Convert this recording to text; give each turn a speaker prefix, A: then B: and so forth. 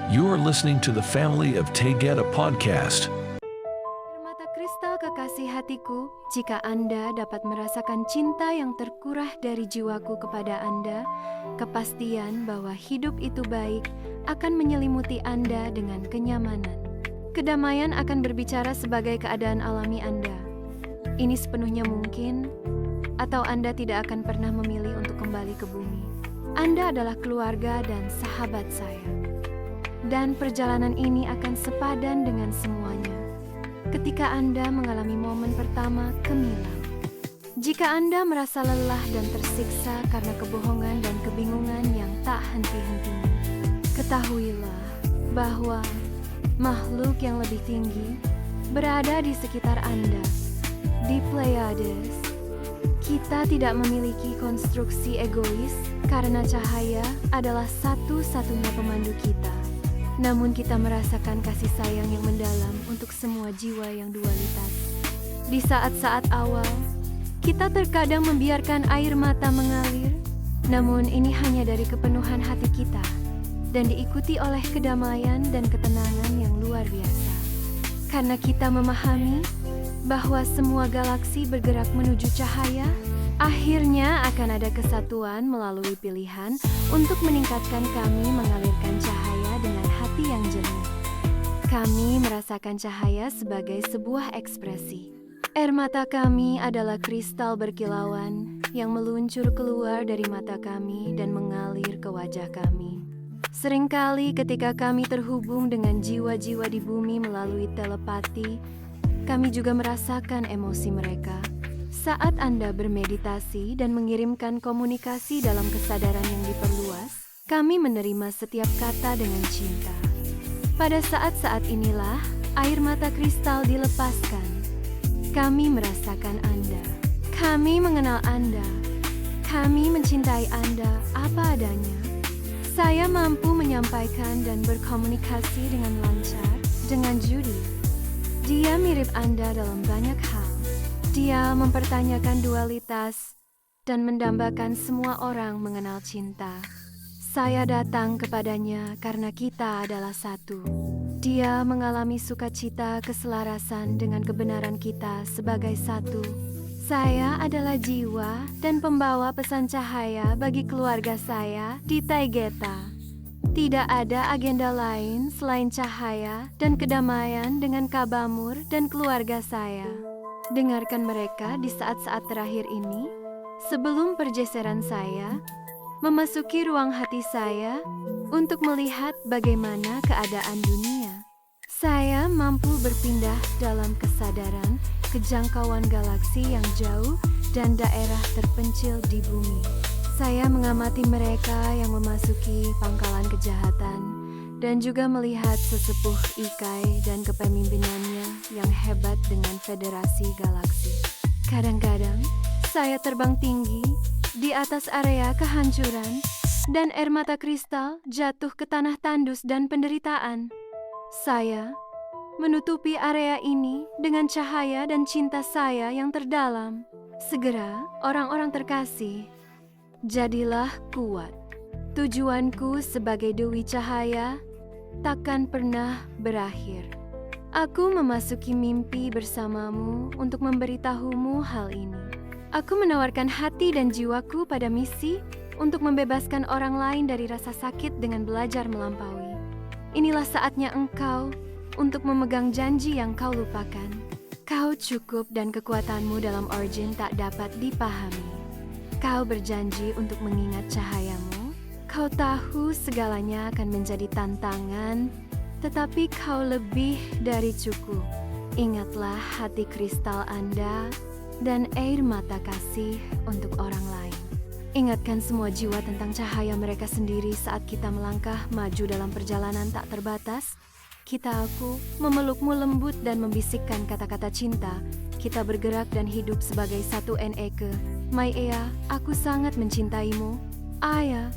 A: You are listening to the Family of Tegeta podcast.
B: Mata kristal kekasih hatiku, jika Anda dapat merasakan cinta yang terkurah dari jiwaku kepada Anda, kepastian bahwa hidup itu baik akan menyelimuti Anda dengan kenyamanan. Kedamaian akan berbicara sebagai keadaan alami Anda. Ini sepenuhnya mungkin, atau Anda tidak akan pernah memilih untuk kembali ke bumi. Anda adalah keluarga dan sahabat saya. Dan perjalanan ini akan sepadan dengan semuanya. Ketika Anda mengalami momen pertama kemilau. Jika Anda merasa lelah dan tersiksa karena kebohongan dan kebingungan yang tak henti-hentinya, ketahuilah bahwa makhluk yang lebih tinggi berada di sekitar Anda, di Pleiades. Kita tidak memiliki konstruksi egois karena cahaya adalah satu-satunya pemandu kita. Namun kita merasakan kasih sayang yang mendalam untuk semua jiwa yang dualitas. Di saat-saat awal, kita terkadang membiarkan air mata mengalir, namun ini hanya dari kepenuhan hati kita dan diikuti oleh kedamaian dan ketenangan yang luar biasa. Karena kita memahami bahwa semua galaksi bergerak menuju cahaya, akhirnya akan ada kesatuan melalui pilihan untuk meningkatkan kami mengalirkan cahaya dengan hati yang jernih. Kami merasakan cahaya sebagai sebuah ekspresi. Air mata kami adalah kristal berkilauan yang meluncur keluar dari mata kami dan mengalir ke wajah kami. Seringkali ketika kami terhubung dengan jiwa-jiwa di bumi melalui telepati, kami juga merasakan emosi mereka. Saat Anda bermeditasi dan mengirimkan komunikasi dalam kesadaran yang diperluas, kami menerima setiap kata dengan cinta. Pada saat-saat inilah, air mata kristal dilepaskan. Kami merasakan Anda. Kami mengenal Anda. Kami mencintai Anda apa adanya. Saya mampu menyampaikan dan berkomunikasi dengan lancar dengan Judy. Dia mirip Anda dalam banyak hal. Dia mempertanyakan dualitas dan mendambakan semua orang mengenal cinta. Saya datang kepadanya karena kita adalah satu. Dia mengalami sukacita keselarasan dengan kebenaran kita sebagai satu. Saya adalah jiwa dan pembawa pesan cahaya bagi keluarga saya di Tegeta. Tidak ada agenda lain selain cahaya dan kedamaian dengan Kabamur dan keluarga saya. Dengarkan mereka di saat-saat terakhir ini, sebelum pergeseran saya, memasuki ruang hati saya untuk melihat bagaimana keadaan dunia. Saya mampu berpindah dalam kesadaran ke jangkauan galaksi yang jauh dan daerah terpencil di bumi. Saya mengamati mereka yang memasuki pangkalan kejahatan dan juga melihat sesepuh Ikai dan kepemimpinannya yang hebat dengan federasi galaksi. Kadang-kadang, saya terbang tinggi di atas area kehancuran dan air mata kristal jatuh ke tanah tandus dan penderitaan. Saya menutupi area ini dengan cahaya dan cinta saya yang terdalam. Segera, orang-orang terkasih, jadilah kuat. Tujuanku sebagai Dewi Cahaya takkan pernah berakhir. Aku memasuki mimpi bersamamu untuk memberitahumu hal ini. Aku menawarkan hati dan jiwaku pada misi untuk membebaskan orang lain dari rasa sakit dengan belajar melampaui. Inilah saatnya engkau untuk memegang janji yang kau lupakan. Kau cukup dan kekuatanmu dalam origin tak dapat dipahami. Kau berjanji untuk mengingat cahayamu. Kau tahu segalanya akan menjadi tantangan, tetapi kau lebih dari cukup. Ingatlah hati kristal Anda dan air mata kasih untuk orang lain. Ingatkan semua jiwa tentang cahaya mereka sendiri saat kita melangkah maju dalam perjalanan tak terbatas. Aku memelukmu lembut dan membisikkan kata-kata cinta. Kita bergerak dan hidup sebagai satu Neke. Mai Ea, aku sangat mencintaimu. Aya,